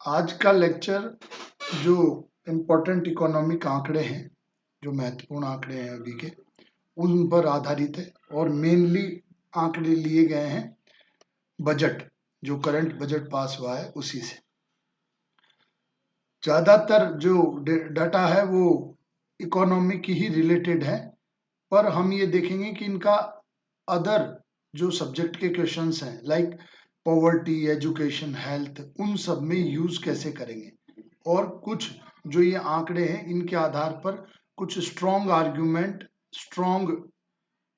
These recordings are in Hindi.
आज का लेक्चर जो इम्पोर्टेंट इकोनॉमिक आंकड़े हैं, जो महत्वपूर्ण आंकड़े हैं अभी के, उन पर आधारित है और मेनली आंकड़े लिए गए हैं बजट, जो करंट बजट पास हुआ है उसी से। ज्यादातर जो डाटा है वो इकोनॉमी की ही रिलेटेड है, पर हम ये देखेंगे कि इनका अदर जो सब्जेक्ट के क्वेश्चंस हैं लाइक पॉवर्टी, एजुकेशन, हेल्थ, उन सब में यूज कैसे करेंगे और कुछ जो ये आंकड़े हैं इनके आधार पर कुछ स्ट्रॉन्ग आर्ग्यूमेंट, स्ट्रॉन्ग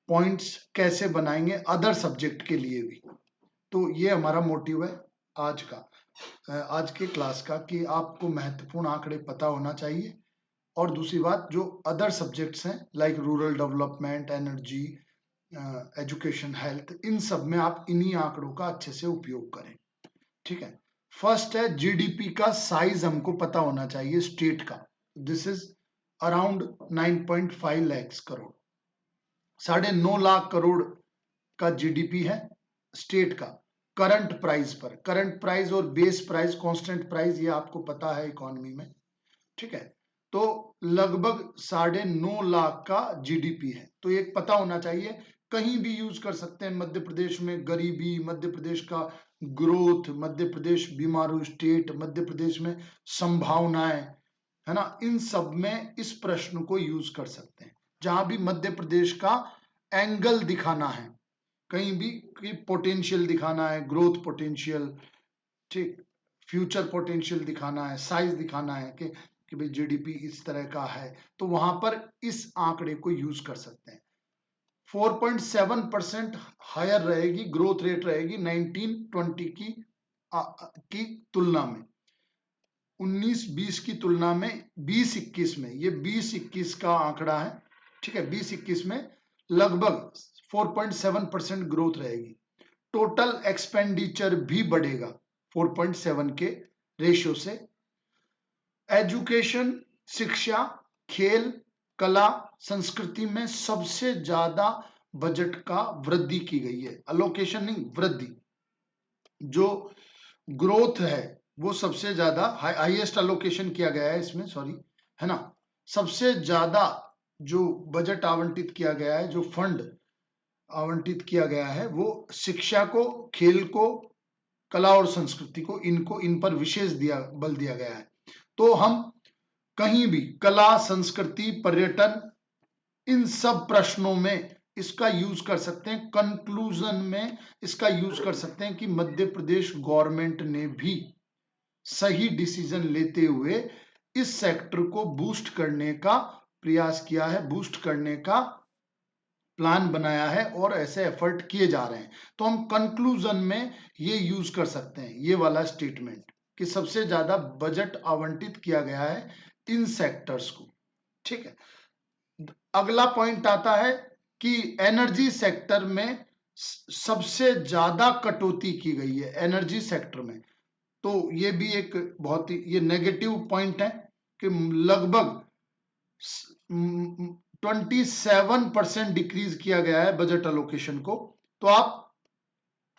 पॉइंट्स कैसे बनाएंगे अदर सब्जेक्ट के लिए भी। तो ये हमारा मोटिव है आज का, आज के क्लास का, कि आपको महत्वपूर्ण आंकड़े पता होना चाहिए और दूसरी बात जो अदर सब्जेक्ट्स हैं like rural development, energy, education, health, इन सब में आप इन्हीं आंकड़ों का अच्छे से उपयोग करें। ठीक है। फर्स्ट है जीडीपी का साइज हमको पता होना चाहिए स्टेट का। This is around 9.5 lakh crore, 9.5 lakh crore का जीडीपी है स्टेट का करंट प्राइस पर। करंट प्राइस और बेस प्राइस, कांस्टेंट प्राइस, ये आपको पता है इकोनॉमी में। ठीक है। तो लगभग 9.5 लाख का जीडीपी है, तो एक पता होना चाहिए। कहीं भी यूज कर सकते हैं। मध्य प्रदेश में गरीबी, मध्य प्रदेश का ग्रोथ, मध्य प्रदेश बीमारू स्टेट, मध्य प्रदेश में संभावनाएं, है ना, इन सब में इस प्रश्न को यूज कर सकते हैं। जहां भी मध्य प्रदेश का एंगल दिखाना है, कहीं भी पोटेंशियल दिखाना है, ग्रोथ पोटेंशियल, ठीक, फ्यूचर पोटेंशियल दिखाना है, साइज दिखाना है कि भाई जीडीपी इस तरह का है, तो वहां पर इस आंकड़े को यूज कर सकते हैं। 4.7% हायर रहेगी, ग्रोथ रेट रहेगी 1920 की तुलना में, 19-20 की तुलना में 20-21 में। ये 20-21 का आंकड़ा है। ठीक है। 20-21 में लगभग 4.7% ग्रोथ रहेगी। टोटल एक्सपेंडिचर भी बढ़ेगा 4.7 के रेशियो से। एजुकेशन, शिक्षा, खेल, कला, संस्कृति में सबसे ज्यादा बजट का वृद्धि की गई है। अलोकेशन नहीं, वृद्धि। जो ग्रोथ है वो सबसे ज्यादा हाईएस्ट अलोकेशन किया गया है इसमें, सॉरी, है ना। सबसे ज्यादा जो बजट आवंटित किया गया है, जो फंड आवंटित किया गया है, वो शिक्षा को, खेल को, कला और संस्कृति को, इन पर विशेष बल दिया गया है। तो हम कहीं भी कला, संस्कृति, पर्यटन, इन सब प्रश्नों में इसका यूज कर सकते हैं। कंक्लूजन में इसका यूज कर सकते हैं कि मध्य प्रदेश गवर्नमेंट ने भी सही डिसीजन लेते हुए इस सेक्टर को बूस्ट करने का प्रयास किया है, बूस्ट करने का प्लान बनाया है और ऐसे एफर्ट किए जा रहे हैं। तो हम कंक्लूजन में ये यूज कर सकते हैं, ये वाला स्टेटमेंट, कि सबसे ज्यादा बजट आवंटित किया गया है इन सेक्टर्स को। ठीक है। अगला पॉइंट आता है कि एनर्जी सेक्टर में सबसे ज्यादा कटौती की गई है एनर्जी सेक्टर में। तो ये भी एक बहुत ही ये नेगेटिव पॉइंट है कि लगभग 27% डिक्रीज किया गया है बजट अलोकेशन को। तो आप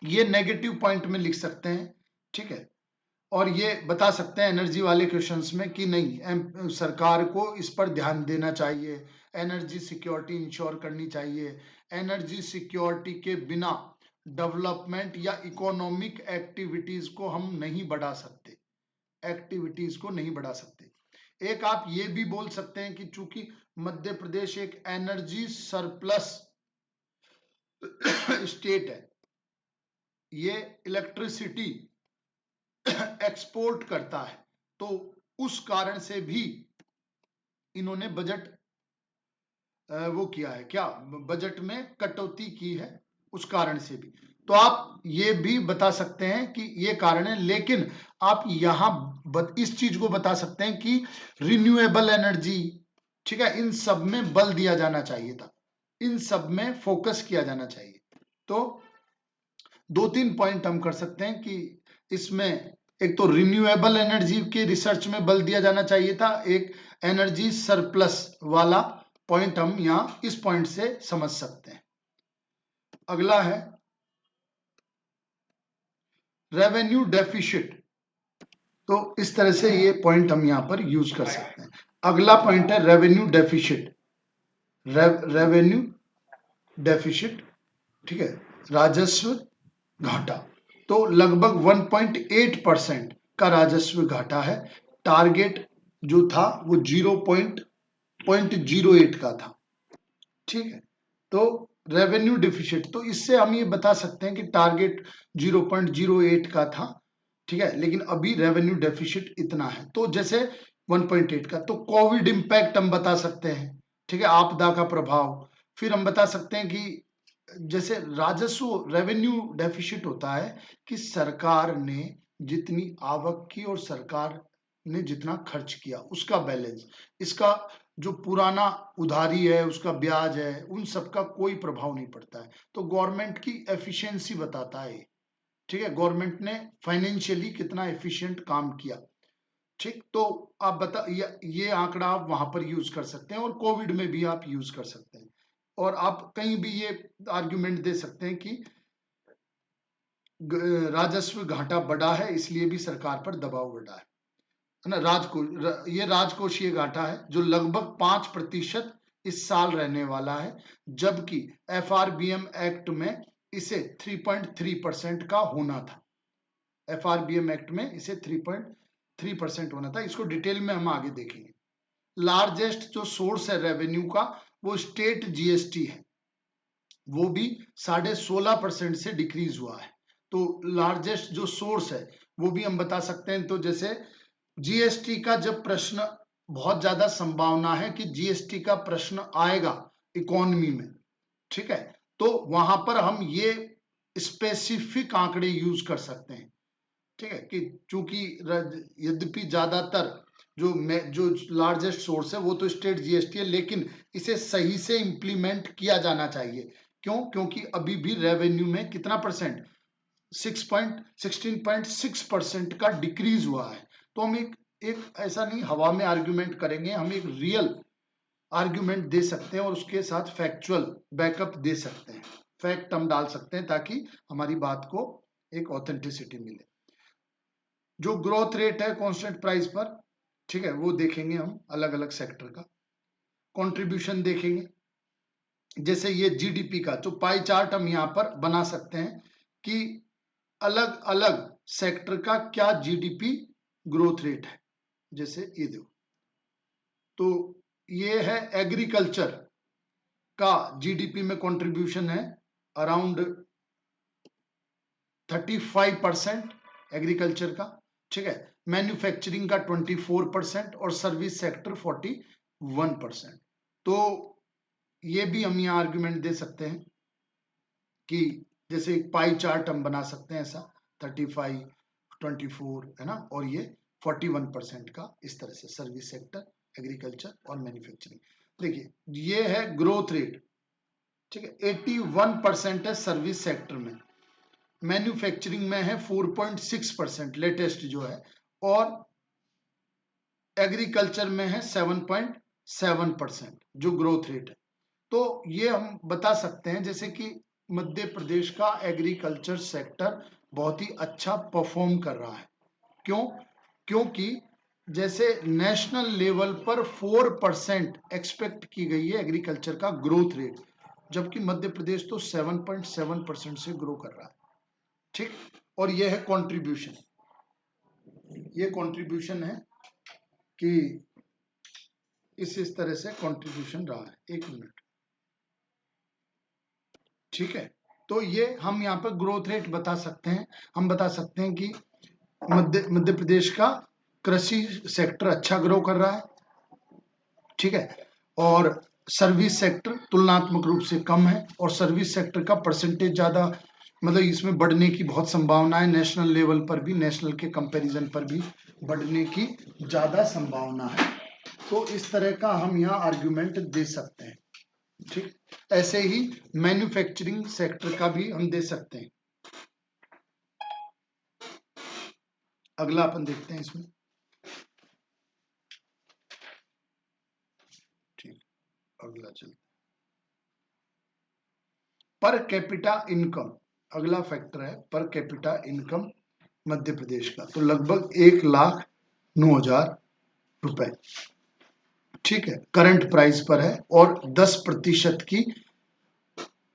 ये नेगेटिव पॉइंट में लिख सकते हैं। ठीक है। और ये बता सकते हैं एनर्जी वाले क्वेश्चंस में कि नहीं, सरकार को इस पर ध्यान देना चाहिए, एनर्जी सिक्योरिटी इंश्योर करनी चाहिए। एनर्जी सिक्योरिटी के बिना डेवलपमेंट या इकोनॉमिक एक्टिविटीज को हम नहीं बढ़ा सकते, एक्टिविटीज को नहीं बढ़ा सकते। एक आप ये भी बोल सकते हैं कि चूंकि मध्य प्रदेश एक एनर्जी सरप्लस स्टेट है, ये इलेक्ट्रिसिटी एक्सपोर्ट करता है, तो उस कारण से भी इन्होंने बजट वो किया है, क्या बजट में कटौती की है, उस कारण से भी। तो आप ये भी बता सकते हैं कि ये कारण है। लेकिन आप यहां इस चीज को बता सकते हैं कि रिन्यूएबल एनर्जी, ठीक है, इन सब में बल दिया जाना चाहिए था, इन सब में फोकस किया जाना चाहिए। तो 2-3 पॉइंट हम कर सकते हैं कि इसमें एक तो रिन्यूएबल एनर्जी के रिसर्च में बल दिया जाना चाहिए था, एक एनर्जी सरप्लस वाला पॉइंट हम यहां इस पॉइंट से समझ सकते हैं। अगला है रेवेन्यू डेफिशिट। तो इस तरह से ये पॉइंट हम यहाँ पर यूज कर सकते हैं। अगला पॉइंट है रेवेन्यू डेफिशिट। रेवेन्यू डेफिशिट, ठीक है, राजस्व घाटा। तो लगभग 1.8% का राजस्व घाटा है। टारगेट जो था वो 0.08 का था, ठीक है। तो रेवेन्यू डिफिशिट, तो इससे हम ये बता सकते हैं कि टारगेट 0.08 का था, ठीक है, लेकिन अभी रेवेन्यू डेफिशिट इतना है। तो जैसे 1.8 का, तो कोविड इंपैक्ट हम बता सकते हैं, ठीक है, आपदा का प्रभाव। फिर हम बता सकते हैं कि जैसे राजस्व रेवेन्यू डेफिशिट होता है कि सरकार ने जितनी आवक की और सरकार ने जितना खर्च किया उसका बैलेंस, इसका जो पुराना उधारी है उसका ब्याज है, उन सबका कोई प्रभाव नहीं पड़ता है। तो गवर्नमेंट की एफिशिएंसी बताता है, ठीक है, गवर्नमेंट ने फाइनेंशियली कितना एफिशिएंट काम किया, ठीक। तो आप बता, ये आंकड़ा आप वहां पर यूज कर सकते हैं और कोविड में भी आप यूज कर सकते हैं। और आप कहीं भी ये आर्ग्यूमेंट दे सकते हैं कि राजस्व घाटा बढ़ा है इसलिए भी सरकार पर दबाव बढ़ा है ना। ये राजकोषीय घाटा है जो लगभग 5% इस साल रहने वाला है, जबकि एफआरबीएम एक्ट में इसे 3.3% का होना था। एफआरबीएम एक्ट में इसे 3.3% होना था। इसको डिटेल में हम आगे देखेंगे। लार्जेस्ट जो सोर्स है रेवेन्यू का वो स्टेट जीएसटी है, वो भी 16.5% से डिक्रीज हुआ है। तो लार्जेस्ट जो सोर्स है वो भी हम बता सकते हैं। तो जैसे जीएसटी का जब प्रश्न, बहुत ज्यादा संभावना है कि जीएसटी का प्रश्न आएगा इकोनॉमी में, ठीक है, तो वहां पर हम ये स्पेसिफिक आंकड़े यूज कर सकते हैं, ठीक है, कि चूंकि यद्यपि ज्यादातर जो लार्जेस्ट सोर्स है वो तो स्टेट जीएसटी है, लेकिन इसे सही से इंप्लीमेंट किया जाना चाहिए। क्यों? क्योंकि अभी भी रेवेन्यू में कितना परसेंट, 16.6% का डिक्रीज हुआ है। तो हम एक ऐसा नहीं हवा में आर्ग्यूमेंट करेंगे, हम एक रियल आर्ग्यूमेंट दे सकते हैं और उसके साथ फैक्चुअल बैकअप दे सकते हैं, फैक्ट हम डाल सकते हैं ताकि हमारी बात को एक ऑथेंटिसिटी मिले। जो ग्रोथ रेट है कांस्टेंट प्राइस पर, ठीक है, वो देखेंगे हम अलग अलग सेक्टर का। कंट्रीब्यूशन देखेंगे, जैसे ये जीडीपी का जो पाई चार्ट हम यहाँ पर बना सकते हैं कि अलग अलग सेक्टर का क्या जीडीपी ग्रोथ रेट है। जैसे ये देखो, तो ये है एग्रीकल्चर का जीडीपी में कंट्रीब्यूशन है अराउंड 35% एग्रीकल्चर का, ठीक है, मैन्युफैक्चरिंग का 24% और सर्विस सेक्टर 41%। तो ये भी हम यहाँ आर्ग्यूमेंट दे सकते हैं कि जैसे एक पाई चार्ट हम बना सकते हैं ऐसा, 35, 24 है ना, और ये 41% का, इस तरह से सर्विस सेक्टर, एग्रीकल्चर और मैन्युफैक्चरिंग। देखिए ये है ग्रोथ रेट, ठीक है, 81% है सर्विस सेक्टर में, मैन्युफैक्चरिंग में है 4.6% लेटेस्ट जो है, और एग्रीकल्चर में है 7.7% जो ग्रोथ रेट है। तो ये हम बता सकते हैं जैसे कि मध्य प्रदेश का एग्रीकल्चर सेक्टर बहुत ही अच्छा परफॉर्म कर रहा है। क्यों? क्योंकि जैसे नेशनल लेवल पर 4% एक्सपेक्ट की गई है एग्रीकल्चर का ग्रोथ रेट, जबकि मध्य प्रदेश तो 7.7% से ग्रो कर रहा है, ठीक। और यह है कंट्रीब्यूशन, ये कंट्रीब्यूशन है कि इस तरह से कंट्रीब्यूशन रहा है। एक मिनट, ठीक है। तो ये हम यहाँ पर ग्रोथ रेट बता सकते हैं। हम बता सकते हैं कि मध्य प्रदेश का कृषि सेक्टर अच्छा ग्रो कर रहा है, ठीक है, और सर्विस सेक्टर तुलनात्मक रूप से कम है, और सर्विस सेक्टर का परसेंटेज ज्यादा, मतलब इसमें बढ़ने की बहुत संभावना है। नेशनल लेवल पर भी, नेशनल के कंपैरिजन पर भी बढ़ने की ज्यादा संभावना है। तो इस तरह का हम यहाँ आर्ग्यूमेंट दे सकते हैं, ठीक। ऐसे ही मैन्युफैक्चरिंग सेक्टर का भी हम दे सकते हैं। अगला अपन देखते हैं इसमें, ठीक, अगला चलते, पर कैपिटा इनकम, अगला फैक्टर है per capita income Madhya Pradesh का, तो लगभग 1,09,000 रुपए, ठीक है, करंट प्राइस पर है और 10% की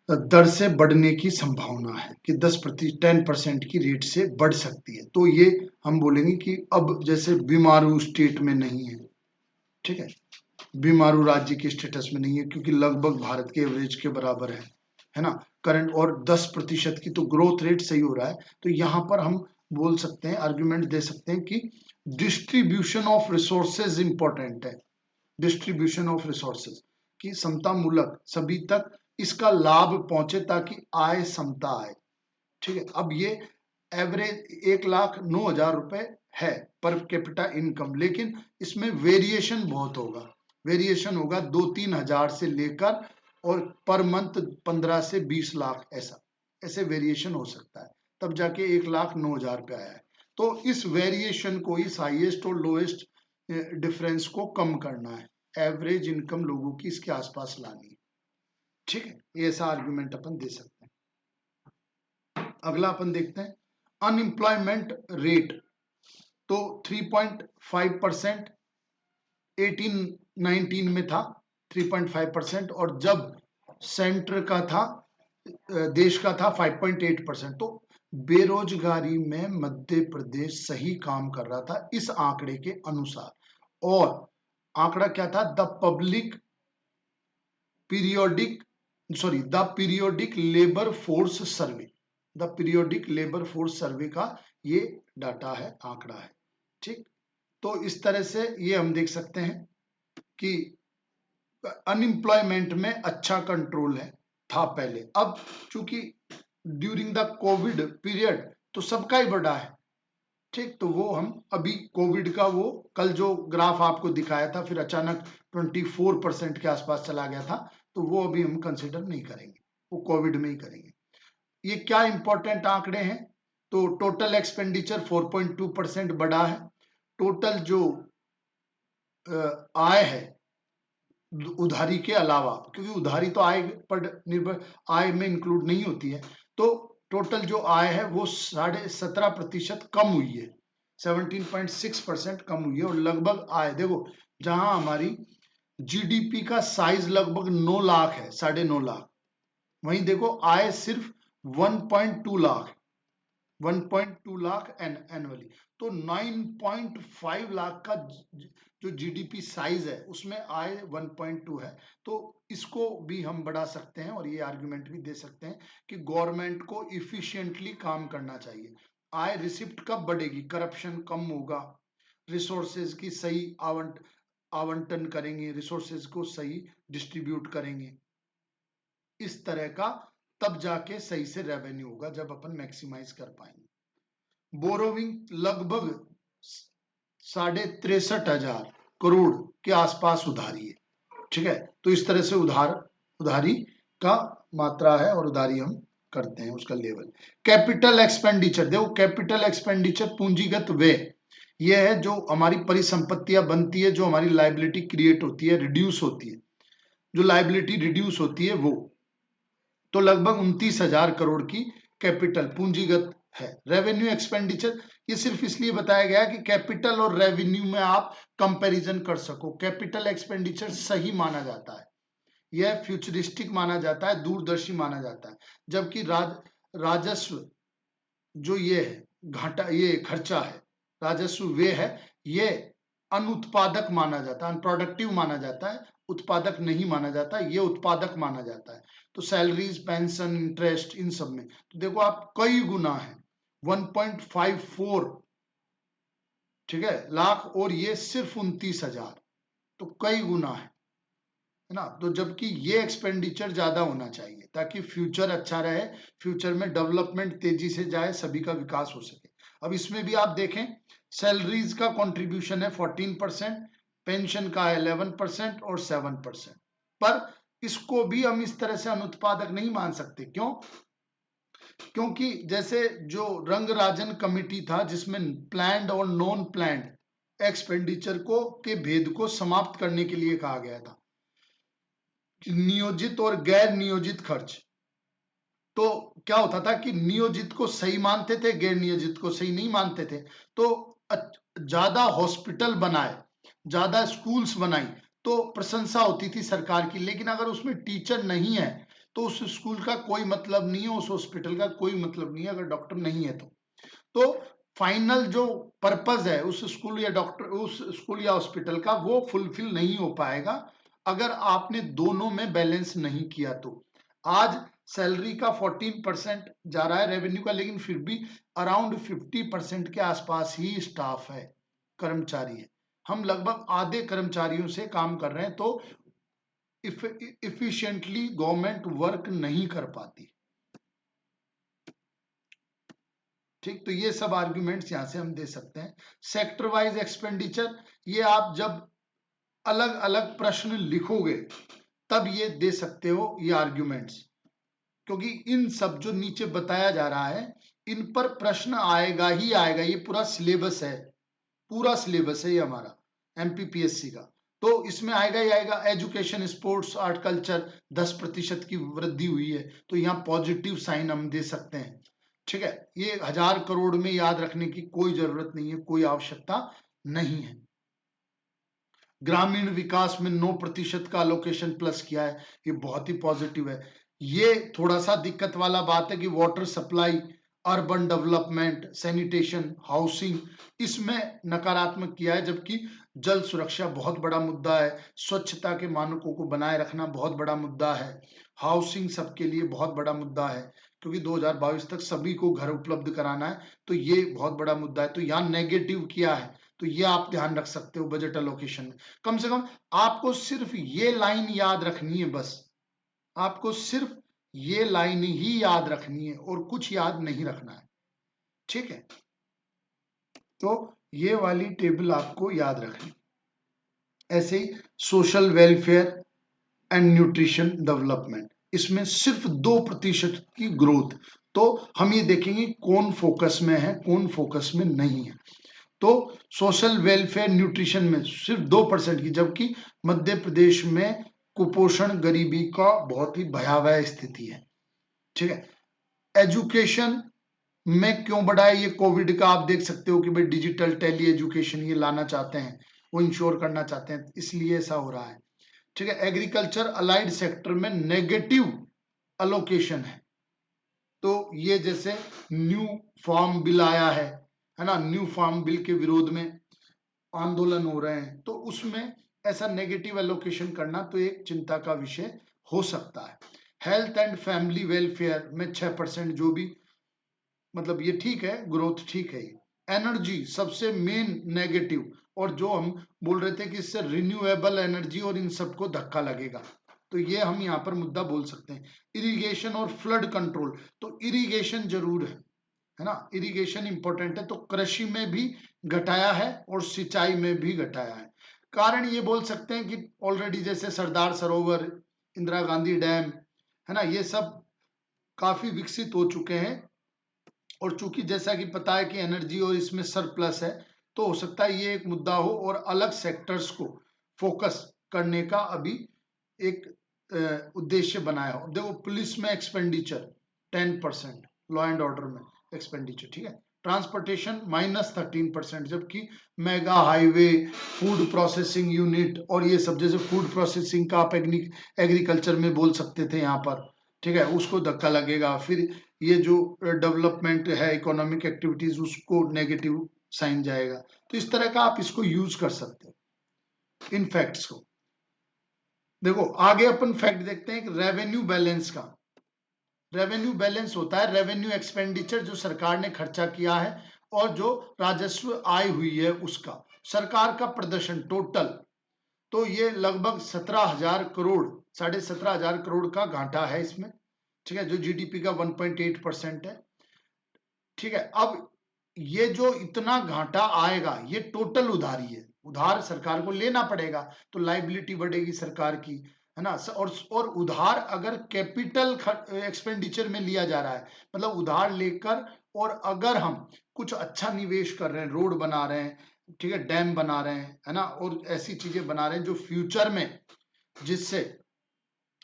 दर से बढ़ने की संभावना है कि 10% की रेट से बढ़ सकती है। तो ये हम बोलेंगे कि अब जैसे बीमारू स्टेट में नहीं है, ठीक है, बीमारू राज्य के स्टेटस में नहीं है, क्योंकि लगभग भारत के एवरेज के बराबर है ना, करंट, और 10% की तो ग्रोथ रेट सही हो रहा है। तो यहाँ पर हम बोल सकते हैं, आर्ग्यूमेंट दे सकते हैं कि डिस्ट्रीब्यूशन ऑफ रिसोर्सेज इंपॉर्टेंट है, डिस्ट्रीब्यूशन ऑफ रिसोर्सेज की समता मूलक सभी तक इसका लाभ पहुंचे ताकि आय समता आए, ठीक है। अब ये एवरेज 1,09,000 रुपए है पर कैपिटा इनकम, लेकिन इसमें वेरिएशन बहुत होगा, वेरिएशन होगा 2-3 हजार से लेकर और पर मंथ 15 से 20 लाख, ऐसे वेरिएशन हो सकता है, तब जाके 1,09,000 पे आया है। तो इस वेरिएशन को, इस हाईएस्ट और लोएस्ट डिफरेंस को कम करना है, एवरेज इनकम लोगों की इसके आसपास लानी है, ठीक है, ये ऐसा आर्गुमेंट अपन दे सकते हैं। अगला अपन देखते हैं अनएम्प्लॉयमेंट रेट, तो 3.5% 18-19 में था 3.5%, और जब सेंटर का था, देश का था 5.8%। तो बेरोजगारी में मध्य प्रदेश सही काम कर रहा था इस आंकड़े के अनुसार। और आंकड़ा क्या था, the periodic labour force survey, the periodic labour force survey का ये डाटा है, आंकड़ा है, ठीक। तो इस तरह से ये हम देख सकते हैं कि अनएम्प्लॉयमेंट में अच्छा कंट्रोल है, था पहले, अब चूंकि ड्यूरिंग द कोविड पीरियड तो सबका ही बढ़ा है, ठीक। तो वो हम अभी कोविड का, वो कल जो ग्राफ आपको दिखाया था फिर अचानक 24% के आसपास चला गया था, तो वो अभी हम कंसिडर नहीं करेंगे, वो कोविड में ही करेंगे। ये क्या इंपॉर्टेंट आंकड़े हैं, तो टोटल एक्सपेंडिचर 4.2% बढ़ा है, टोटल जो आय है उधारी के अलावा, क्योंकि उधारी तो आय पर निर्भर, आय में इंक्लूड नहीं होती है, तो टोटल जो आय है वो 17.5% कम हुई है, 17.6% कम हुई है। और लगभग आय देखो, जहां हमारी जीडीपी का साइज लगभग 9 लाख है, 9.5 लाख, वहीं देखो आय सिर्फ 1.2 लाख, 1.2 लाख एनुअली, तो 9.5 लाख का जो जीडीपी साइज है उसमें आय 1.2 है। तो इसको भी हम बढ़ा सकते हैं और ये आर्गुमेंट भी दे सकते हैं कि गवर्नमेंट को इफिशिएंटली काम करना चाहिए। आय रिसिप्ट कब बढ़ेगी, करप्शन कम होगा, रिसोर्सेज की सही आवंटन करेंगे, रिसोर्सेज को सही डिस्ट्रीब्यूट करेंगे, इस तरह का, तब जाके सही से रेवेन्यू होगा जब अपन मैक्सिमाइज कर पाएंगे। बोरोविंग लगभग 63,500 करोड़ के आसपास उधारी है, ठीक है। तो इस तरह से उधारी का मात्रा है और उधारी हम करते हैं, उसका लेवल। कैपिटल एक्सपेंडिचर देखो, कैपिटल एक्सपेंडिचर पूंजीगत व्यय, यह है जो हमारी परिसंपत्तियां बनती है, जो हमारी लाइबिलिटी क्रिएट होती है, रिड्यूस होती है, जो लाइबिलिटी रिड्यूस होती है वो, तो लगभग 29,000 करोड़ की कैपिटल पूंजीगत है। रेवेन्यू एक्सपेंडिचर, ये सिर्फ इसलिए बताया गया कि कैपिटल और रेवेन्यू में आप कंपैरिजन कर सको। कैपिटल एक्सपेंडिचर सही माना जाता है, यह फ्यूचरिस्टिक माना जाता है, दूरदर्शी माना जाता है, जबकि राजस्व जो ये है, घाटा, ये खर्चा है, राजस्व वे है, ये अनुत्पादक माना जाता है, अनप्रोडक्टिव माना जाता है, उत्पादक नहीं माना जाता, ये उत्पादक माना जाता है। तो सैलरीज, पेंशन, इंटरेस्ट, इन सब में तो देखो आप कई गुना है, 1.54, ठीक है, लाख, और ये सिर्फ 29,000, तो कई गुना है ना। तो जबकि ये एक्सपेंडिचर ज्यादा होना चाहिए ताकि फ्यूचर अच्छा रहे, फ्यूचर में डेवलपमेंट तेजी से जाए, सभी का विकास हो सके। अब इसमें भी आप देखें, सैलरीज का कंट्रीब्यूशन है 14%, पेंशन का है 11% और 7%, पर इसको भी हम इस तरह से अनुत्पादक नहीं मान सकते। क्यों? क्योंकि जैसे जो रंग राजन कमेटी था, जिसमें प्लान्ड और नॉन प्लान्ड एक्सपेंडिचर को के भेद को समाप्त करने के लिए कहा गया था, नियोजित और गैर नियोजित खर्च, तो क्या होता था कि नियोजित को सही मानते थे, गैर नियोजित को सही नहीं मानते थे। तो ज्यादा हॉस्पिटल बनाए, ज्यादा स्कूल्स बनाई तो प्रशंसा होती थी सरकार की, लेकिन अगर उसमें टीचर नहीं है तो उस स्कूल का कोई मतलब नहीं है, उस हॉस्पिटल का कोई मतलब नहीं है, अगर डॉक्टर नहीं है तो फाइनल जो पर्पज है उस स्कूल या डॉक्टर, उस स्कूल या हॉस्पिटल का, वो फुलफिल नहीं हो पाएगा अगर आपने दोनों में बैलेंस नहीं किया। तो आज सैलरी का 14% जा रहा है रेवेन्यू का, लेकिन फिर भी अराउंड 50% के आसपास ही स्टाफ है, कर्मचारी है। हम लगभग आधे कर्मचारियों से काम कर रहे हैं, तो इफिशिएंटली गवर्नमेंट वर्क नहीं कर पाती। ठीक, तो ये सब आर्ग्यूमेंट्स यहां से हम दे सकते हैं। सेक्टर वाइज एक्सपेंडिचर, ये आप जब अलग अलग प्रश्न लिखोगे तब ये दे सकते हो ये आर्ग्यूमेंट्स, क्योंकि इन सब जो नीचे बताया जा रहा है इन पर प्रश्न आएगा ही आएगा। ये पूरा सिलेबस है, पूरा सिलेबस है ये हमारा एमपीपीएससी का। तो इसमें आएगा ही आएगा। एजुकेशन, स्पोर्ट्स, आर्ट, कल्चर 10% की वृद्धि हुई है, तो यहाँ पॉजिटिव साइन हम दे सकते हैं। ठीक है, ये 1000 करोड़ में याद रखने की कोई जरूरत नहीं है, कोई आवश्यकता नहीं है। ग्रामीण विकास में 9% का अलोकेशन प्लस किया है, ये बहुत ही पॉजिटिव है। ये थोड़ा सा दिक्कत वाला बात है कि water supply, urban development, sanitation, housing, इसमें नकारात्मक किया है, जबकि जल सुरक्षा बहुत बड़ा मुद्दा है, स्वच्छता के मानकों को बनाए रखना बहुत बड़ा मुद्दा है, हाउसिंग सबके लिए बहुत बड़ा मुद्दा है, क्योंकि 2022 तक सभी को घर उपलब्ध कराना है, तो ये बहुत बड़ा मुद्दा है। तो यहाँ नेगेटिव किया है, तो ये आप ध्यान रख सकते हो बजट अलोकेशन में। कम से कम आपको सिर्फ ये लाइन याद रखनी है, बस आपको सिर्फ ये लाइन ही याद रखनी है और कुछ याद नहीं रखना है। ठीक है, तो ये वाली टेबल आपको याद रखनी। ऐसे ही social welfare and nutrition development, इसमें सिर्फ 2% की ग्रोथ। तो हम ये देखेंगे कौन फोकस में है, कौन फोकस में नहीं है। तो सोशल वेलफेयर न्यूट्रिशन में सिर्फ 2% की, जबकि मध्य प्रदेश में कुपोषण गरीबी का बहुत ही भयावह स्थिति है। ठीक है, एजुकेशन में क्यों बढ़ा है, ये कोविड का आप देख सकते हो कि भाई डिजिटल टेली एजुकेशन ये लाना चाहते हैं, वो इंश्योर करना चाहते हैं, इसलिए ऐसा हो रहा है। ठीक है, एग्रीकल्चर अलाइड सेक्टर में नेगेटिव अलोकेशन है। तो ये जैसे न्यू फार्म बिल आया है ना, न्यू फार्म बिल के विरोध में आंदोलन हो रहे हैं, तो उसमें ऐसा नेगेटिव एलोकेशन करना तो एक चिंता का विषय हो सकता है। हेल्थ एंड फैमिली वेलफेयर में 6%, जो भी मतलब ये ठीक है, ग्रोथ ठीक है। एनर्जी सबसे मेन नेगेटिव, और जो हम बोल रहे थे कि इससे रिन्यूएबल एनर्जी और इन सबको धक्का लगेगा, तो ये हम यहाँ पर मुद्दा बोल सकते हैं। इरिगेशन और फ्लड कंट्रोल, तो इरिगेशन जरूर है ना, इरिगेशन इंपॉर्टेंट है, तो कृषि में भी घटाया है और सिंचाई में भी घटाया है। कारण ये बोल सकते हैं कि ऑलरेडी जैसे सरदार सरोवर, इंदिरा गांधी डैम, है ना, ये सब काफी विकसित हो चुके हैं, और चूंकि जैसा कि पता है कि एनर्जी और इसमें सरप्लस है, तो हो सकता है ये एक मुद्दा हो और अलग सेक्टर्स को फोकस करने का अभी एक उद्देश्य बनाया हो। देखो पुलिस में एक्सपेंडिचर 10%, लॉ एंड ऑर्डर में एक्सपेंडिचर, ठीक है। ट्रांसपोर्टेशन -13%, जबकि mega highway, food processing unit और ये सब, जैसे फूड प्रोसेसिंग का आप एग्रीकल्चर में बोल सकते थे यहाँ पर, ठीक है, उसको धक्का लगेगा। फिर ये जो डेवलपमेंट है, इकोनॉमिक एक्टिविटीज, उसको नेगेटिव साइन जाएगा। तो इस तरह का आप इसको यूज कर सकते हो इन फैक्ट्स को। देखो आगे अपन फैक्ट देखते हैं कि रेवेन्यू बैलेंस का। रेवेन्यू बैलेंस होता है रेवेन्यू एक्सपेंडिचर जो सरकार ने खर्चा किया है और जो राजस्व आय हुई है उसका, सरकार का प्रदर्शन टोटल। तो ये लगभग 17,000 करोड़, 17,500 करोड़ का घाटा है इसमें, ठीक है, जो जीडीपी का 1.8% है। ठीक है, अब ये जो इतना घाटा आएगा ये टोटल उधारी है, उधार सरकार को लेना पड़ेगा, तो लाइबिलिटी बढ़ेगी सरकार की, है ना। और उधार अगर कैपिटल एक्सपेंडिचर में लिया जा रहा है, मतलब उधार लेकर, और अगर हम कुछ अच्छा निवेश कर रहे हैं, रोड बना रहे हैं, ठीक है, डैम बना रहे हैं, है ना, और ऐसी चीजें बना रहे हैं जो फ्यूचर में जिससे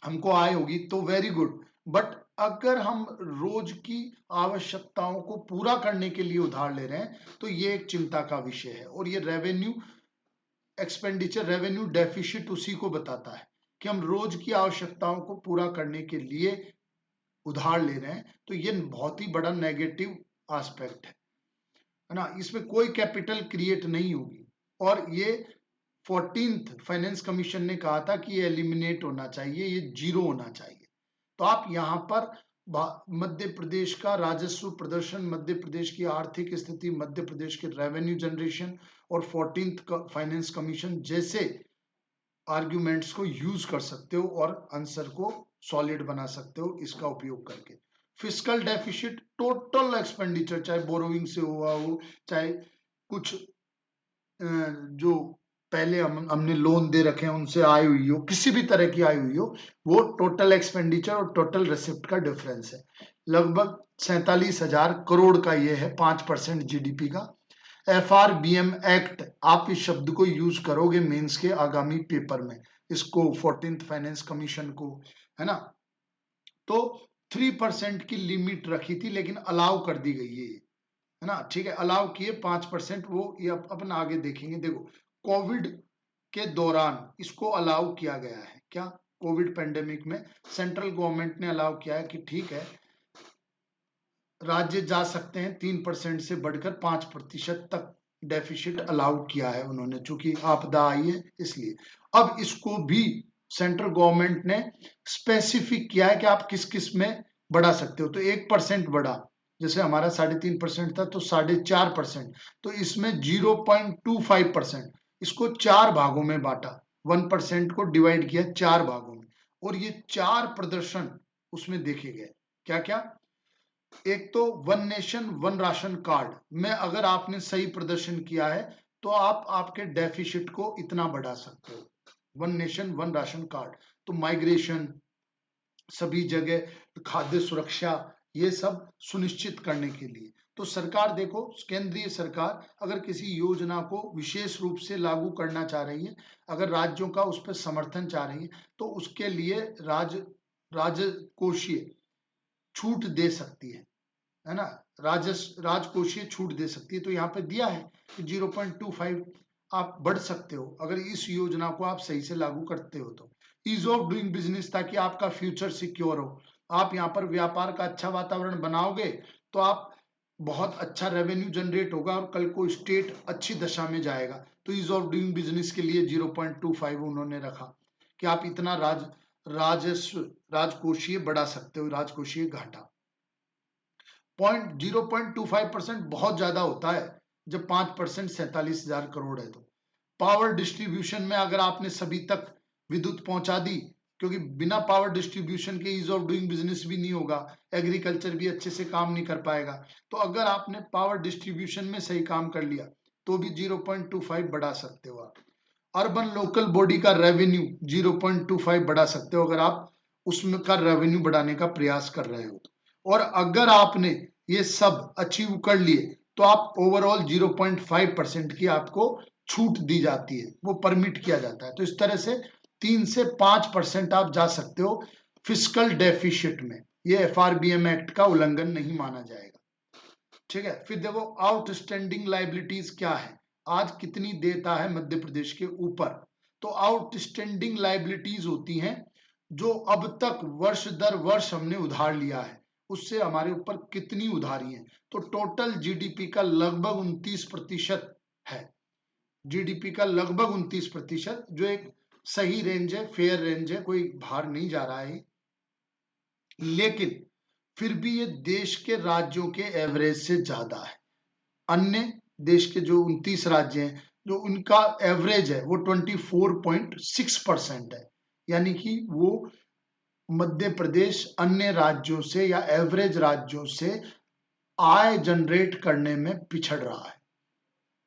हमको आय होगी, तो वेरी गुड। बट अगर हम रोज की आवश्यकताओं को पूरा करने के लिए उधार ले रहे हैं तो ये एक चिंता का विषय है। और ये रेवेन्यू एक्सपेंडिचर, रेवेन्यू डेफिसिट उसी को बताता है कि हम रोज की आवश्यकताओं को पूरा करने के लिए उधार ले रहे हैं। तो ये बहुत ही बड़ा नेगेटिव एस्पेक्ट है ना। इसमें कोई कैपिटल क्रिएट नहीं होगी। और ये 14th फाइनेंस कमीशन ने कहा था कि ये एलिमिनेट होना चाहिए, ये जीरो होना चाहिए। तो आप यहाँ पर मध्य प्रदेश का राजस्व प्रदर्शन, मध्य प्रदेश की आर्थिक स्थिति, मध्य प्रदेश के रेवेन्यू जनरेशन और 14th फाइनेंस कमीशन जैसे आर्ग्यूमेंट्स को यूज कर सकते हो और आंसर को सॉलिड बना सकते हो इसका उपयोग करके। फिस्कल डेफिसिट टोटल एक्सपेंडिचर, चाहे बोरोइंग से हुआ हो, चाहे कुछ जो पहले हमने लोन दे रखे हैं उनसे आई हुई हो, किसी भी तरह की आई हुई हो, वो टोटल एक्सपेंडिचर और टोटल रिसिप्ट का डिफरेंस है। लगभग 47,000 करोड़ का ये है, 5% जीडीपी का। FRBM एक्ट, आप इस शब्द को यूज करोगे मेंस के आगामी पेपर में, इसको 14th फाइनेंस कमीशन को, है ना। तो 3% की लिमिट रखी थी लेकिन अलाउ कर दी गई है ना, ठीक है, अलाउ किए 5%। वो ये अपन आगे देखेंगे। देखो, कोविड के दौरान इसको अलाउ किया गया है। क्या? कोविड पेंडेमिक में सेंट्रल गवर्नमेंट ने अलाउ किया है कि ठीक है, राज्य जा सकते हैं 3% से बढ़कर 5% तक डेफिसिट अलाउ किया है उन्होंने, चूंकि आपदा आई है इसलिए। अब इसको भी सेंट्रल गवर्नमेंट ने स्पेसिफिक किया है कि आप किस किस में बढ़ा सकते हो। तो 1% बढ़ा, जैसे हमारा 3.5% था तो 4.5%। तो इसमें 0.25%, इसको 4 भागों में बांटा, 1% को डिवाइड किया 4 भागों में। और ये 4 प्रदर्शन उसमें देखे गए। क्या क्या? एक तो one nation one ration card में अगर आपने सही प्रदर्शन किया है तो आप आपके डेफिसिट को इतना बढ़ा सकते हो। One nation one ration card, तो माइग्रेशन, सभी जगह खाद्य सुरक्षा, ये सब सुनिश्चित करने के लिए। तो सरकार देखो, केंद्रीय सरकार अगर किसी योजना को विशेष रूप से लागू करना चाह रही है, अगर राज्यों का उस पर समर्थन चाह रही है, तो उसके लिए राजकोषीय छूट दे सकती है ना। राजकोषीय छूट दे सकती है। तो यहाँ पे दिया है कि 0.25 आप बढ़ सकते हो अगर इस योजना को आप सही से लागू करते हो। तो ईज ऑफ डूइंग बिजनेस, ताकि आपका फ्यूचर सिक्योर हो। आप यहाँ पर व्यापार का अच्छा वातावरण बनाओगे तो आप बहुत अच्छा रेवेन्यू जनरेट होगा और कल को स्टेट अच्छी दशा में जाएगा। तो ईज ऑफ डूइंग बिजनेस के लिए 0.25 उन्होंने रखा कि आप इतना राजस्व, राजकोषीय बढ़ा सकते हो, राजकोषीय घाटा। 0.25% बहुत ज्यादा होता है जब 5% 47,000 करोड़ है। तो पावर डिस्ट्रीब्यूशन में अगर आपने सभी तक विद्युत पहुंचा दी, क्योंकि बिना पावर डिस्ट्रीब्यूशन के ईज ऑफ डूइंग बिजनेस भी नहीं होगा, एग्रीकल्चर भी अच्छे से काम नहीं कर पाएगा। तो अगर आपने पावर डिस्ट्रीब्यूशन में सही काम कर लिया तो भी 0.25 बढ़ा सकते हो आप। अर्बन लोकल बॉडी का रेवेन्यू 0.25 बढ़ा सकते हो अगर आप उसमें का रेवेन्यू बढ़ाने का प्रयास कर रहे हो। और अगर आपने ये सब अचीव कर लिए तो आप ओवरऑल 0.5% की आपको छूट दी जाती है, वो परमिट किया जाता है। तो इस तरह से 3 से 5% आप जा सकते हो फिस्कल डेफिसिट में। ये FRBM एक्ट का उल्लंघन नहीं माना जाएगा, ठीक है। फिर देखो, आउटस्टैंडिंग लाइबिलिटीज क्या है, आज कितनी देयता है मध्य प्रदेश के ऊपर। तो आउटस्टैंडिंग लाइबिलिटीज होती हैं जो अब तक वर्ष दर वर्ष हमने उधार लिया है, उससे हमारे ऊपर कितनी उधारी है। तो टोटल जीडीपी का लगभग 29% है। जीडीपी का लगभग 29%, जो एक सही रेंज है, फेयर रेंज है, कोई बाहर नहीं जा रहा है। लेकिन फिर भी ये देश के राज्यों के एवरेज से ज्यादा है। अन्य देश के जो 29 राज्य हैं, जो उनका एवरेज है वो 24.6% है। यानी कि वो मध्य प्रदेश अन्य राज्यों से या एवरेज राज्यों से आय जनरेट करने में पिछड़ रहा है,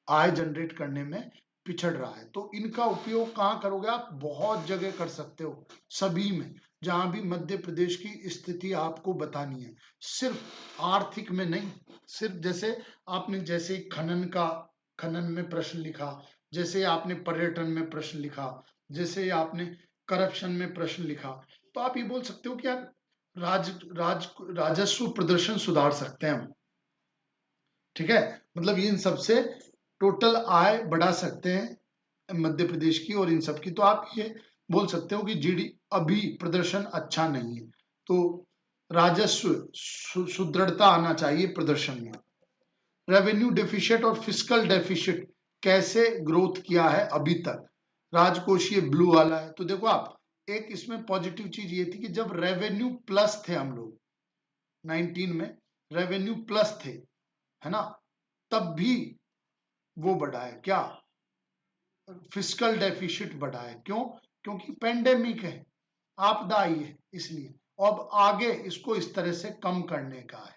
आय जनरेट करने में पिछड़ रहा है। तो इनका उपयोग कहाँ करोगे आप? बहुत जगह कर सकते हो, सभी में, जहां भी मध्य प्रदेश की स्थिति आपको बतानी है। सिर्फ आर्थिक में नहीं, सिर्फ जैसे आपने जैसे खनन में प्रश्न लिखा, जैसे आपने पर्यटन में प्रश्न लिखा, जैसे आपने करप्शन में प्रश्न लिखा, तो आप ये बोल सकते हो कि यार राजस्व प्रदर्शन सुधार सकते हैं हम। ठीक है, मतलब इन सबसे टोटल आय बढ़ा सकते हैं मध्य प्रदेश की और इन सब की। तो आप ये बोल सकते हो कि जीडी अभी प्रदर्शन अच्छा नहीं है, तो राजस्व सुदृढ़ता आना चाहिए प्रदर्शन में। रेवेन्यू डेफिशिएट और फिस्कल डेफिशिएट कैसे ग्रोथ किया है अभी तक, राजकोषीय ब्लू वाला है। तो देखो आप, एक इसमें पॉजिटिव चीज ये थी कि जब रेवेन्यू प्लस थे हम लोग 19 में, रेवेन्यू प्लस थे, है ना, तब भी वो बढ़ा है क्या, फिस्कल डेफिशिट बढ़ा है। क्यों? क्योंकि पेंडेमिक है, आपदा आई है, इसलिए। अब आगे इसको इस तरह से कम करने का है।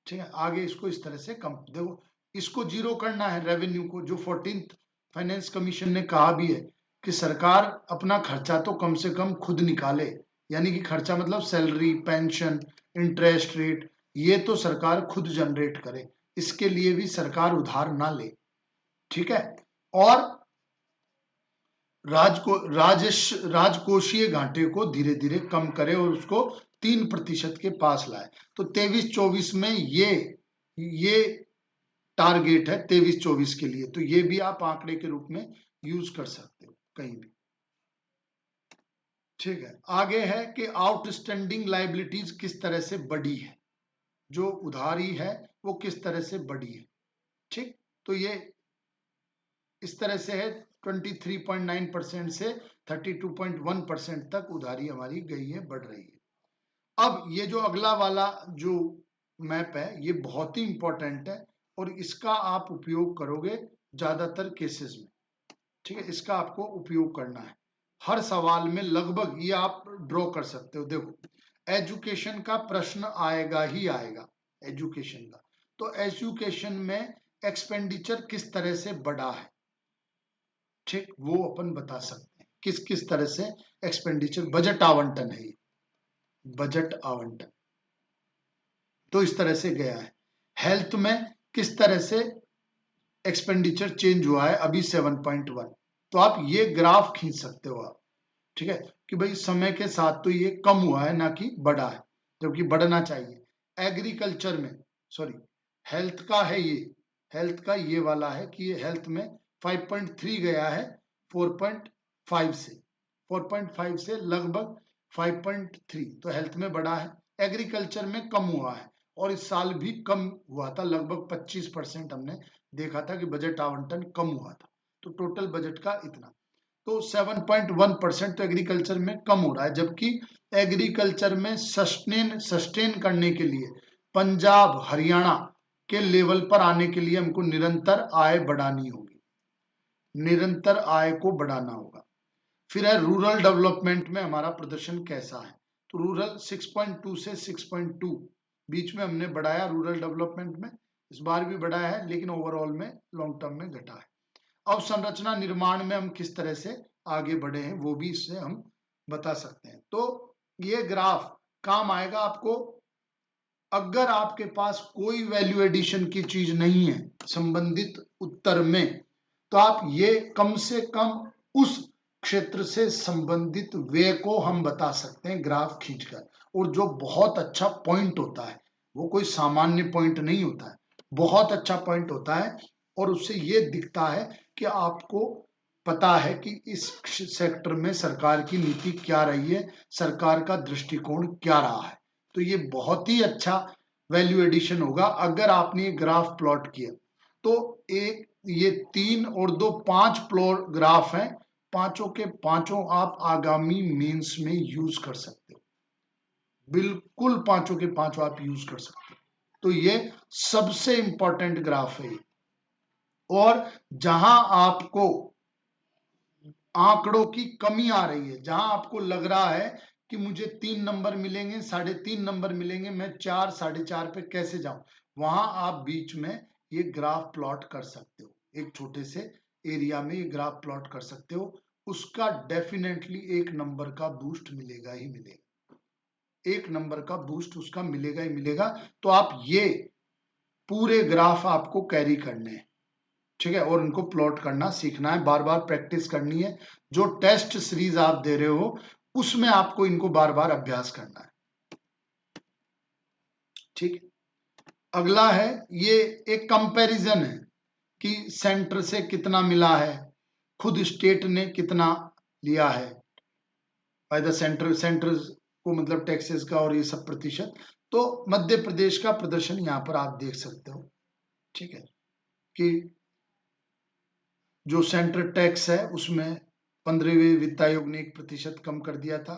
ठीक है, आगे इसको इस तरह से कम, देखो इसको जीरो करना है रेवेन्यू को, जो 14th फाइनेंस कमीशन ने कहा भी है कि सरकार अपना खर्चा तो कम से कम खुद निकाले, यानी कि खर्चा मतलब सैलरी, पेंशन, इंटरेस्ट रेट, ये तो सरकार खुद जनरेट करे, इसके लिए भी सरकार उधार ना ले। ठीक है, और राजकोषीय घाटे को धीरे धीरे कम करे और उसको 3% के पास लाए। तो 23-24 में ये टारगेट है 23-24 के लिए। तो ये भी आप आंकड़े के रूप में यूज कर सकते हो कहीं भी। ठीक है, आगे है कि आउटस्टैंडिंग लाइबिलिटीज किस तरह से बढ़ी है, जो उधारी है वो किस तरह से बढ़ी है। ठीक, तो ये इस तरह से है, 23.9% से 32.1% तक उधारी हमारी गई है, बढ़ रही है। अब ये जो अगला वाला जो मैप है ये बहुत ही इंपॉर्टेंट है और इसका आप उपयोग करोगे ज्यादातर केसेस में। ठीक है, इसका आपको उपयोग करना है हर सवाल में लगभग, ये आप ड्रॉ कर सकते हो। देखो एजुकेशन का प्रश्न आएगा ही आएगा, एजुकेशन का। तो एजुकेशन में एक्सपेंडिचर किस तरह से बढ़ा है, ठीक, वो अपन बता सकते हैं किस किस तरह से एक्सपेंडिचर, बजट आवंटन है ये, बजट आवंटन तो इस तरह से गया है। हेल्थ में किस तरह से एक्सपेंडिचर चेंज हुआ है, अभी 7.1। तो आप ये ग्राफ खींच सकते हो आप। ठीक है, कि भाई समय के साथ तो ये कम हुआ है ना कि बढ़ा है, जबकि बढ़ना चाहिए। एग्रीकल्चर में, सॉरी, हेल्थ का है ये, हेल्थ का ये वाला है कि ये हेल्थ में 5.3 गया है 4.5 से, 4.5 से लगभग 5.3, तो हेल्थ में बढ़ा है। एग्रीकल्चर में कम हुआ है और इस साल भी कम हुआ था, लगभग 25% हमने देखा था कि बजट आवंटन कम हुआ था। तो टोटल बजट का इतना, तो 7.1% तो एग्रीकल्चर में कम हो रहा है। जबकि एग्रीकल्चर में सस्टेन करने के लिए पंजाब हरियाणा के लेवल पर आने के लिए हमको निरंतर आय बढ़ानी होगी, निरंतर आय को बढ़ाना होगा। फिर है रूरल डेवलपमेंट में हमारा प्रदर्शन कैसा है। तो रूरल 6.2 से 6.2 बीच में हमने बढ़ाया रूरल डेवलपमेंट में, इस बार भी बढ़ाया है, लेकिन ओवरऑल में लॉन्ग टर्म में घटा है। अब संरचना निर्माण में हम किस तरह से आगे बढ़े हैं वो भी इससे हम बता सकते हैं। तो ये ग्राफ काम आएगा आपको अगर आपके पास कोई वैल्यू एडिशन की चीज नहीं है संबंधित उत्तर में, तो आप ये कम से कम उस क्षेत्र से संबंधित वे को हम बता सकते हैं ग्राफ खींचकर। और जो बहुत अच्छा पॉइंट होता है, वो कोई सामान्य पॉइंट नहीं होता है, बहुत अच्छा पॉइंट होता है, और उससे ये दिखता है कि आपको पता है कि इस सेक्टर में सरकार की नीति क्या रही है, सरकार का दृष्टिकोण क्या रहा है। तो ये बहुत ही अच्छा वैल्यू एडिशन होगा अगर आपने ये ग्राफ प्लॉट किया। तो एक ये 3 और 2 5 प्लॉट ग्राफ हैं, पांचों के पांचों आप आगामी मेंस में यूज कर सकते हो, बिल्कुल पांचों के पांचों आप यूज कर सकते हो। तो ये सबसे इंपॉर्टेंट ग्राफ है ये। और जहां आपको आंकड़ों की कमी आ रही है, जहां आपको लग रहा है कि मुझे 3 नंबर मिलेंगे, 3.5 नंबर मिलेंगे, मैं 4 4.5 पे कैसे जाऊं, वहां आप बीच में ये ग्राफ प्लॉट कर सकते हो, एक छोटे से एरिया में ये ग्राफ प्लॉट कर सकते हो। उसका डेफिनेटली 1 नंबर का बूस्ट मिलेगा ही मिलेगा, 1 नंबर का बूस्ट उसका मिलेगा ही मिलेगा। तो आप ये पूरे ग्राफ आपको कैरी करने हैं, ठीक है, और उनको प्लॉट करना सीखना है, बार बार प्रैक्टिस करनी है। जो टेस्ट सीरीज आप दे रहे हो उसमें आपको इनको बार बार अभ्यास करना है। ठीक है। अगला है, ये एक कंपैरिजन है कि सेंटर से कितना मिला है, खुद स्टेट ने कितना लिया है बाय द सेंटर, सेंटर को मतलब टैक्सेस का और ये सब प्रतिशत। तो मध्य प्रदेश का प्रदर्शन यहाँ पर आप देख सकते हो, ठीक है, कि जो सेंट्रल टैक्स है उसमें 15वें वित्त आयोग ने 1% कम कर दिया था,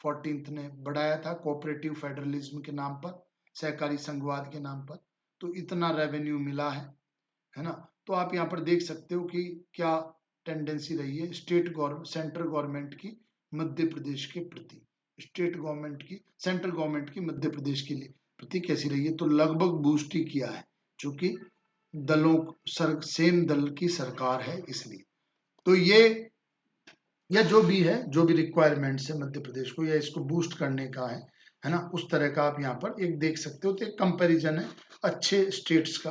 14th ने बढ़ाया था कोऑपरेटिव फेडरलिज्म के नाम पर, सहकारी संघवाद के नाम पर। तो इतना रेवेन्यू मिला है ना। तो आप यहाँ पर देख सकते हो कि क्या टेंडेंसी रही है सेंट्रल गवर्नमेंट की मध्य प्रदेश के प्रति, स्टेट गवर्नमेंट की सेंट्रल गवर्नमेंट की मध्य प्रदेश के लिए प्रति कैसी रही है। तो लगभग बूस्ट ही किया है, क्योंकि सेम दल की सरकार है इसलिए। तो ये या जो भी है, जो भी रिक्वायरमेंट्स है मध्य प्रदेश को या इसको बूस्ट करने का है ना, उस तरह का आप यहाँ पर एक देख सकते हो। तो एक कंपैरिजन है अच्छे स्टेट्स का,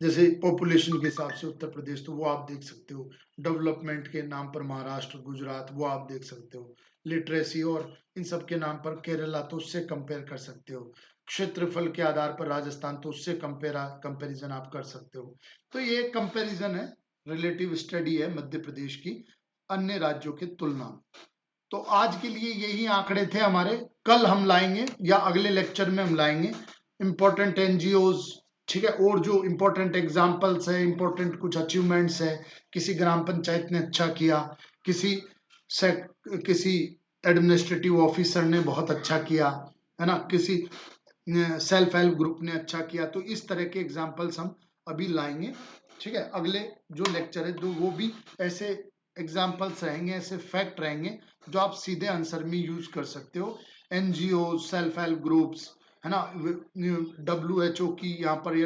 जैसे पॉपुलेशन के हिसाब से उत्तर प्रदेश, तो वो आप देख सकते हो। डेवलपमेंट के नाम पर महाराष्ट्र, गुजरात, वो आप देख सकते हो। लिटरेसी और इन सब के नाम पर केरला, तो उससे कंपेयर कर सकते हो। क्षेत्रफल के आधार पर राजस्थान, तो उससे कंपेरिजन आप कर सकते हो। तो ये कंपेरिजन है, रिलेटिव स्टडी है मध्य प्रदेश की अन्य राज्यों की तुलना। तो आज के लिए यही आंकड़े थे हमारे। कल हम लाएंगे या अगले लेक्चर में हम लाएंगे इंपॉर्टेंट एनजीओज, ठीक है, और जो इंपॉर्टेंट एग्जांपल्स है, इंपॉर्टेंट कुछ अचीवमेंट्स है, किसी ग्राम पंचायत ने अच्छा किया, किसी किसी एडमिनिस्ट्रेटिव ऑफिसर ने बहुत अच्छा किया, है ना, किसी सेल्फ हेल्प ग्रुप ने अच्छा किया। तो इस तरह के एग्जांपल्स हम अभी लाएंगे, ठीक है। अगले जो लेक्चर है तो वो भी ऐसे एग्जांपल्स रहेंगे, ऐसे फैक्ट रहेंगे जो आप सीधे आंसर में यूज कर सकते हो। एनजीओ, सेल्फ हेल्प ग्रुप्स, है ना, WHO की यहाँ पर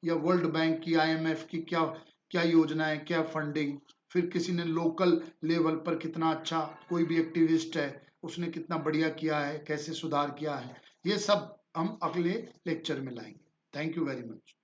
या वर्ल्ड बैंक की, IMF की क्या क्या योजनाएं, क्या फंडिंग, फिर किसी ने लोकल लेवल पर कितना अच्छा, कोई भी एक्टिविस्ट है उसने कितना बढ़िया किया है, कैसे सुधार किया है, ये सब हम अगले लेक्चर में लाएंगे। Thank you very much.